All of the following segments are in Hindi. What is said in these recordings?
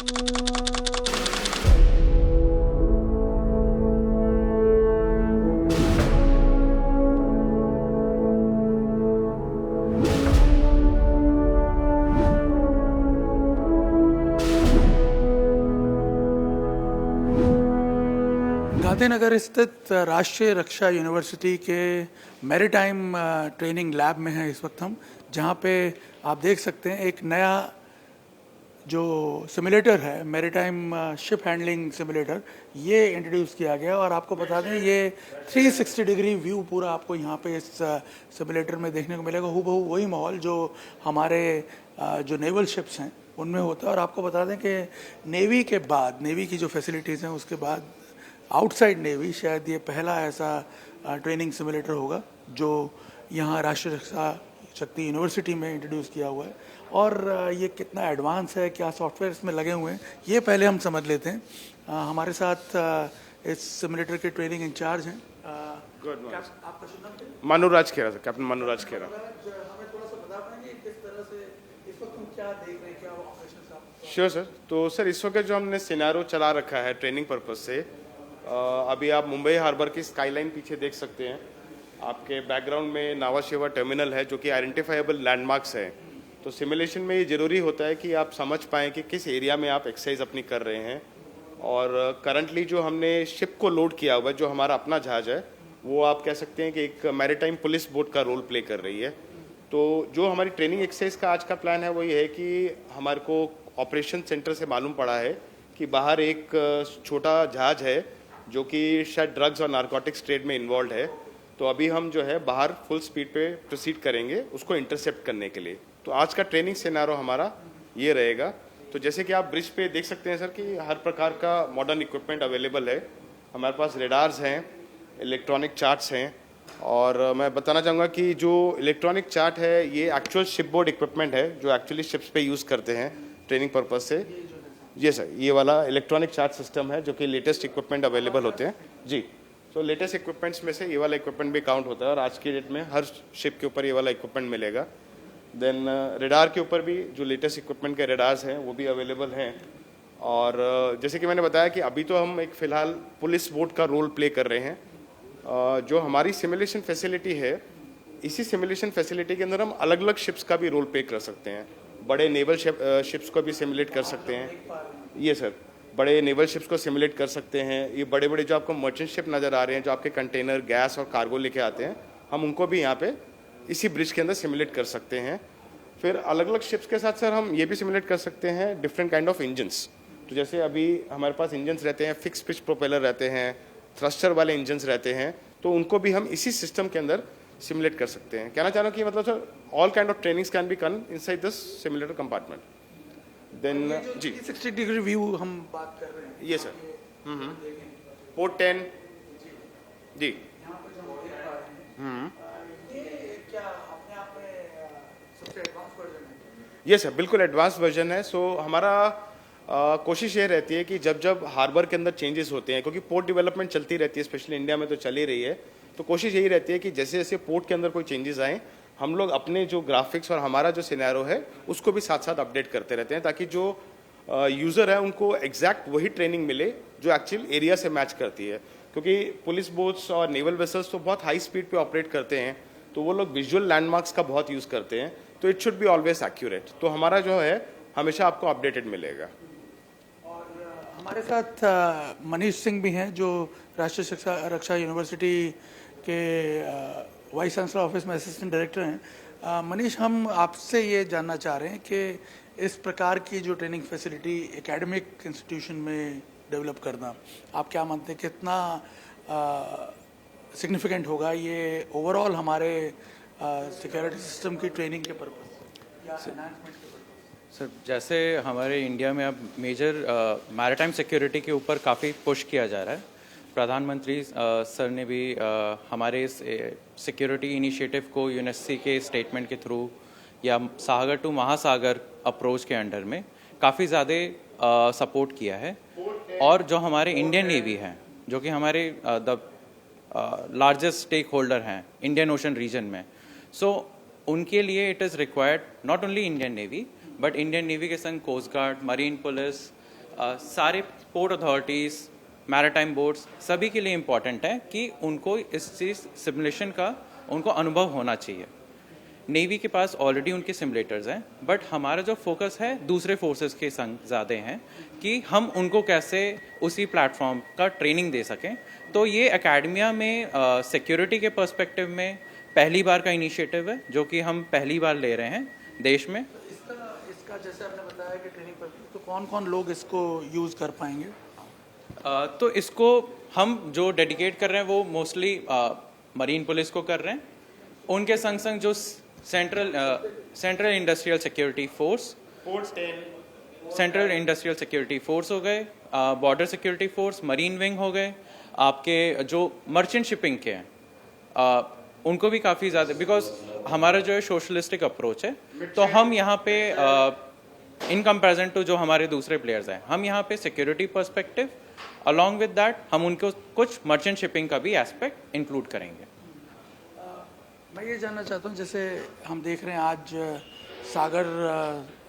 गांधीनगर स्थित राष्ट्रीय रक्षा यूनिवर्सिटी के मैरीटाइम ट्रेनिंग लैब में है इस वक्त हम, जहां पे आप देख सकते हैं एक नया जो सिमुलेटर है, मैरीटाइम शिप हैंडलिंग सिमुलेटर, ये इंट्रोड्यूस किया गया। और आपको बता दें ये 360 डिग्री व्यू पूरा आपको यहाँ पे इस सिमुलेटर में देखने को मिलेगा। हूबहू वही माहौल जो हमारे जो नेवल शिप्स हैं उनमें होता है। और आपको बता दें कि नेवी के बाद, नेवी की जो फैसिलिटीज़ हैं उसके बाद आउटसाइड नेवी शायद ये पहला ऐसा ट्रेनिंग सिमुलेटर होगा जो यहाँ राष्ट्रीय रक्षा शक्ति यूनिवर्सिटी में इंट्रोड्यूस किया हुआ है। और ये कितना एडवांस है, क्या सॉफ्टवेयर इसमें लगे हुए हैं, ये पहले हम समझ लेते हैं। हमारे साथ इस सिमुलेटर के ट्रेनिंग इंचार्ज हैं। आपका शुभ नाम? मनुराज खेरा सर, कैप्टन मनुराज खेरा। हमें थोड़ा सा बता पाएंगे किस तरह से इस वक्त हम क्या देख रहे हैं, क्या ऑपरेशंस आप? Sure sir. तो सर इस वक्त जो हमने सिनेरियो चला रखा है ट्रेनिंग पर्पज से, अभी आप मुंबई हार्बर की स्काईलाइन पीछे देख सकते हैं। आपके बैकग्राउंड में नावा शेवा टर्मिनल है जो कि आइडेंटिफाइबल लैंडमार्क्स है। तो सिमुलेशन में ये ज़रूरी होता है कि आप समझ पाएँ कि किस एरिया में आप एक्सरसाइज अपनी कर रहे हैं। और करंटली जो हमने शिप को लोड किया हुआ है, जो हमारा अपना जहाज है, वो आप कह सकते हैं कि एक मैरीटाइम पुलिस बोट का रोल प्ले कर रही है। तो जो हमारी ट्रेनिंग एक्सरसाइज का आज का प्लान है वो ये है कि हमारे को ऑपरेशन सेंटर से मालूम पड़ा है कि बाहर एक छोटा जहाज है जो कि शायद ड्रग्स और नारकोटिक्स ट्रेड में इन्वॉल्व है। तो अभी हम जो है बाहर फुल स्पीड पे प्रोसीड करेंगे उसको इंटरसेप्ट करने के लिए। तो आज का ट्रेनिंग सिनेरियो हमारा ये रहेगा। तो जैसे कि आप ब्रिज पे देख सकते हैं सर कि हर प्रकार का मॉडर्न इक्विपमेंट अवेलेबल है। हमारे पास रेडार्स हैं, इलेक्ट्रॉनिक चार्ट्स हैं। और मैं बताना चाहूँगा कि जो इलेक्ट्रॉनिक चार्ट है ये एक्चुअल शिप बोर्ड इक्विपमेंट है जो एक्चुअली शिप्स पे यूज़ करते हैं ट्रेनिंग पर्पज से। जी सर, ये वाला इलेक्ट्रॉनिक चार्ट सिस्टम है जो कि लेटेस्ट इक्विपमेंट अवेलेबल होते हैं। जी, तो लेटेस्ट इक्विपमेंट्स में से ये वाला इक्विपमेंट भी काउंट होता है और आज की डेट में हर शिप के ऊपर ये वाला इक्विपमेंट मिलेगा। देन रेडार के ऊपर भी जो लेटेस्ट इक्विपमेंट के रेडार्स हैं वो भी अवेलेबल हैं। और जैसे कि मैंने बताया कि अभी तो हम एक फ़िलहाल पुलिस बोट का रोल प्ले कर रहे हैं। जो हमारी सिमुलेशन फैसिलिटी है, इसी सिमुलेशन फैसिलिटी के अंदर हम अलग अलग शिप्स का भी रोल प्ले कर सकते हैं। बड़े नेवल शिप्स को भी सिमुलेट कर सकते हैं। ये सर, बड़े नेवल शिप्स को सिमुलेट कर सकते हैं। ये बड़े बड़े जो आपको मर्चेंट शिप नज़र आ रहे हैं जो आपके कंटेनर, गैस और कार्गो लेके आते हैं, हम उनको भी यहाँ पे इसी ब्रिज के अंदर सिमुलेट कर सकते हैं। फिर अलग अलग शिप्स के साथ सर हम ये भी सिमुलेट कर सकते हैं डिफरेंट काइंड ऑफ इंजन्स। तो जैसे अभी हमारे पास इंजन्स रहते हैं, फिक्स पिच प्रोपेलर रहते हैं, थ्रस्टर वाले इंजन्स रहते हैं, तो उनको भी हम इसी सिस्टम के अंदर सिमुलेट कर सकते हैं। कहना चाह रहा हूँ कि मतलब sir all kind of trainings can be done inside this simulator compartment. Then जी 360 डिग्री व्यू हम बात कर रहे हैं, ये सर पोर्ट 10 जी। क्या अपने आप में सबसे एडवांस वर्जन है? ये सर बिल्कुल एडवांस वर्जन है। सो हमारा कोशिश ये रहती है कि जब जब हार्बर के अंदर चेंजेस होते हैं, क्योंकि पोर्ट डेवलपमेंट चलती रहती है, स्पेशली इंडिया में तो चल ही रही है, तो कोशिश यही रहती है कि जैसे जैसे पोर्ट के अंदर कोई चेंजेस आए, हम लोग अपने जो ग्राफिक्स और हमारा जो सिनेरियो है उसको भी साथ साथ अपडेट करते रहते हैं, ताकि जो यूज़र है उनको एग्जैक्ट वही ट्रेनिंग मिले जो एक्चुअल एरिया से मैच करती है। क्योंकि पुलिस बोट्स और नेवल वेसल्स तो बहुत हाई स्पीड पे ऑपरेट करते हैं, तो वो लोग विजुअल लैंडमार्क्स का बहुत यूज़ करते हैं, तो it should be always accurate. तो हमारा जो है हमेशा आपको अपडेटेड मिलेगा। और हमारे साथ मनीष सिंह भी हैं जो राष्ट्रीय रक्षा यूनिवर्सिटी के वाइस चांसलर ऑफिस में असिस्टेंट डायरेक्टर हैं। मनीष, हम आपसे ये जानना चाह रहे हैं कि इस प्रकार की जो ट्रेनिंग फैसिलिटी एकेडमिक इंस्टीट्यूशन में डेवलप करना, आप क्या मानते हैं कितना सिग्निफिकेंट होगा ये ओवरऑल हमारे सिक्योरिटी सिस्टम की ट्रेनिंग के पर्पस या एनहांसमेंट के पर्पस? सर, जैसे हमारे इंडिया में अब मेजर मैरीटाइम सिक्योरिटी के ऊपर काफ़ी पुश किया जा रहा है। प्रधानमंत्री सर ने भी हमारे इस सिक्योरिटी इनिशिएटिव को यूएनएससी के स्टेटमेंट के थ्रू या सागर टू महासागर अप्रोच के अंडर में काफ़ी ज़्यादा सपोर्ट किया है। और जो हमारे इंडियन नेवी हैं, जो कि हमारे द लार्जेस्ट स्टेक होल्डर हैं इंडियन ओशन रीजन में, सो उनके लिए it is required not only Indian navy but Indian navy के संग कोस्ट गार्ड, मरीन पुलिस, सारे पोर्ट अथॉरिटीज़, मैरीटाइम बोर्ड्स सभी के लिए इम्पॉर्टेंट है कि उनको इस चीज़ सिमुलेशन का उनको अनुभव होना चाहिए। नेवी के पास ऑलरेडी उनके सिमुलेटर्स हैं, बट हमारा जो फोकस है दूसरे फोर्सेस के संग ज़्यादा हैं कि हम उनको कैसे उसी प्लेटफॉर्म का ट्रेनिंग दे सकें। तो ये एकेडमिया में सिक्योरिटी के पर्सपेक्टिव में पहली बार का इनिशिएटिव है जो कि हम पहली बार ले रहे हैं देश में। इसका जैसे आपने बताया कि ट्रेनिंग पर, तो कौन कौन लोग इसको यूज़ कर पाएंगे? तो इसको हम जो डेडिकेट कर रहे हैं वो मोस्टली मरीन पुलिस को कर रहे हैं। उनके संग संग जो central industrial security force, central industrial security force हो गए, border security force, marine wing हो गए, आपके जो मर्चेंट शिपिंग के हैं उनको भी काफ़ी ज़्यादा, बिकॉज हमारा जो है सोशलिस्टिक अप्रोच है, तो हम यहाँ पे इन कंपैरिजन टू जो हमारे दूसरे प्लेयर्स हैं, हम यहाँ पे security perspective along with that हम उनको कुछ मर्चेंट शिपिंग का भी एस्पेक्ट इंक्लूड करेंगे। मैं ये जानना चाहता हूँ, जैसे हम देख रहे हैं आज सागर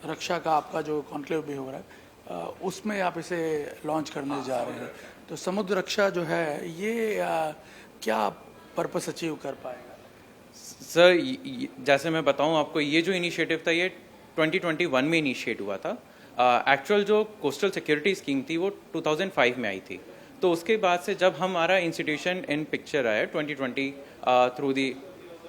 रक्षा का आपका जो कॉन्क्लेव भी हो रहा है, उसमें आप इसे लॉन्च करने जा रहे हैं, तो समुद्र रक्षा जो है ये क्या पर्पस अचीव कर पाएगा? सर जैसे मैं बताऊं आपको, ये जो इनिशिएटिव था ये 2021 में इनिशिएट हुआ था। एक्चुअल जो कोस्टल सिक्योरिटी स्कीम थी वो 2005 में आई थी। तो उसके बाद से जब हमारा इंस्टीट्यूशन इन पिक्चर आया 2020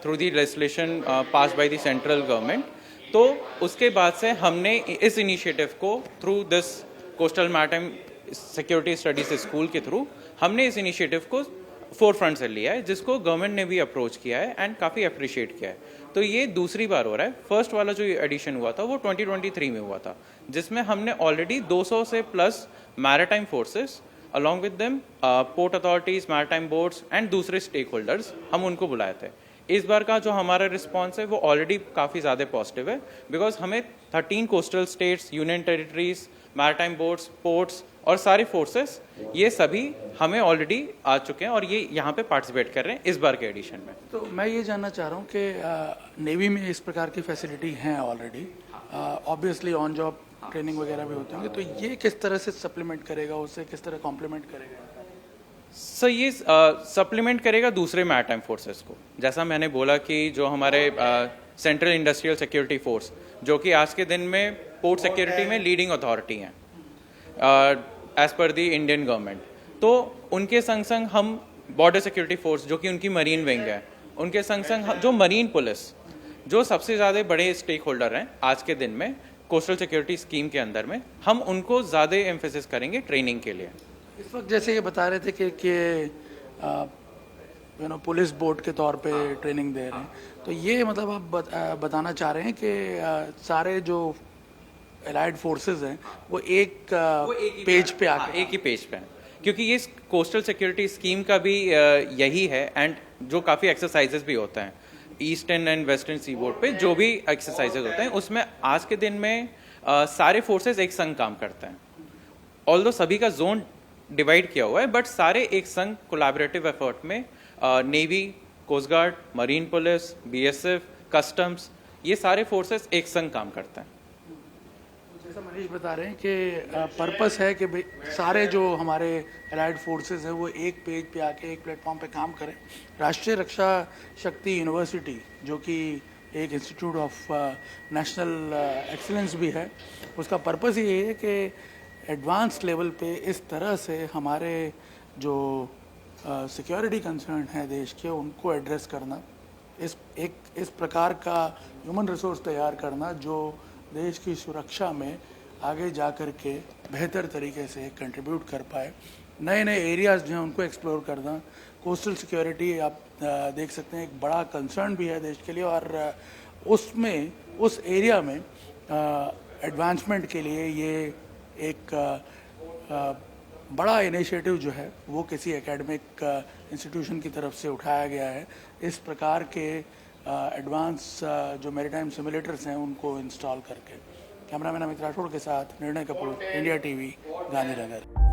through the legislation pass by the central government, तो उसके बाद से हमने इस इनिशिएटिव को through this coastal maritime security studies school के थ्रू हमने इस इनिशिएटिव को फोर फ्रंट से लिया है, जिसको गवर्नमेंट ने भी अप्रोच किया है एंड काफ़ी अप्रिशिएट किया है। तो ये दूसरी बार हो रहा है। फर्स्ट वाला जो एडिशन हुआ था वो 2023 में हुआ था, जिसमें हमने ऑलरेडी 200 से plus maritime forces along with them port authorities, maritime boards and दूसरे स्टेक होल्डर्स, हम उनको बुलाए थे। इस बार का जो हमारा रिस्पॉन्स है वो ऑलरेडी काफ़ी ज़्यादा पॉजिटिव है, बिकॉज हमें 13 coastal states, union territories, maritime boards, ports और सारे फोर्सेस ये सभी हमें ऑलरेडी आ चुके हैं और ये यहाँ पे पार्टिसिपेट कर रहे हैं इस बार के एडिशन में। तो मैं ये जानना चाह रहा हूँ कि नेवी में इस प्रकार की फैसिलिटी हैं already, obviously on job training वगैरह भी होते होंगे, तो ये किस तरह से सप्लीमेंट करेगा, उससे किस तरह कॉम्प्लीमेंट करेगा? सर ये सप्लीमेंट करेगा दूसरे मैरीटाइम फोर्सेस को। जैसा मैंने बोला कि जो हमारे सेंट्रल इंडस्ट्रियल सिक्योरिटी फोर्स, जो कि आज के दिन में पोर्ट सिक्योरिटी में लीडिंग अथॉरिटी हैं as per the Indian government, तो उनके संग संग हम बॉर्डर सिक्योरिटी फोर्स जो कि उनकी मरीन विंग है, उनके संग संग जो मरीन पुलिस, जो सबसे ज़्यादा बड़े स्टेक होल्डर हैं आज के दिन में कोस्टल सिक्योरिटी स्कीम के अंदर में, हम उनको ज़्यादा एम्फेसिस करेंगे ट्रेनिंग के लिए। इस वक्त जैसे ये बता रहे थे कि पुलिस बोर्ड के तौर पे ट्रेनिंग दे रहे हैं, तो ये मतलब आप बताना चाह रहे हैं कि सारे जो एलाइड फोर्सेस हैं वो एक पेज पे आके, एक ही पेज पे हैं, क्योंकि ये कोस्टल सिक्योरिटी स्कीम का भी यही है। एंड जो काफ़ी एक्सरसाइजेस भी होते हैं eastern and western sea board पे, जो भी एक्सरसाइजेस होते हैं उसमें आज के दिन में सारे फोर्सेस एक संग काम करते हैं। ऑल्दो सभी का जोन डिवाइड किया हुआ है, बट सारे एक संग कोलैबोरेटिव एफर्ट में navy, coast guard, marine police, BSF, customs, ये सारे फोर्सेस एक संग काम करते हैं। जैसा मनीष बता रहे हैं कि पर्पस है कि भाई सारे जो हमारे एलाइड फोर्सेस हैं वो एक पेज पे आके एक प्लेटफॉर्म पे काम करें। राष्ट्रीय रक्षा शक्ति यूनिवर्सिटी, जो कि एक इंस्टीट्यूट ऑफ नेशनल एक्सीलेंस भी है, उसका पर्पस ये है कि एडवांस लेवल पे इस तरह से हमारे जो सिक्योरिटी कंसर्न है देश के, उनको एड्रेस करना, इस प्रकार का ह्यूमन रिसोर्स तैयार करना जो देश की सुरक्षा में आगे जा कर के बेहतर तरीके से कंट्रीब्यूट कर पाए। नए नए एरियाज़ जो हैं उनको एक्सप्लोर करना। कोस्टल सिक्योरिटी आप देख सकते हैं एक बड़ा कंसर्न भी है देश के लिए, और उसमें उस एरिया में एडवांसमेंट के लिए ये एक बड़ा इनिशिएटिव जो है वो किसी एकेडमिक इंस्टीट्यूशन की तरफ से उठाया गया है। इस प्रकार के एडवांस जो मैरीटाइम सिमुलेटर्स हैं उनको इंस्टॉल करके। कैमरामैन अमित राठौड़ के साथ निर्णय कपूर, इंडिया टीवी, गांधीनगर।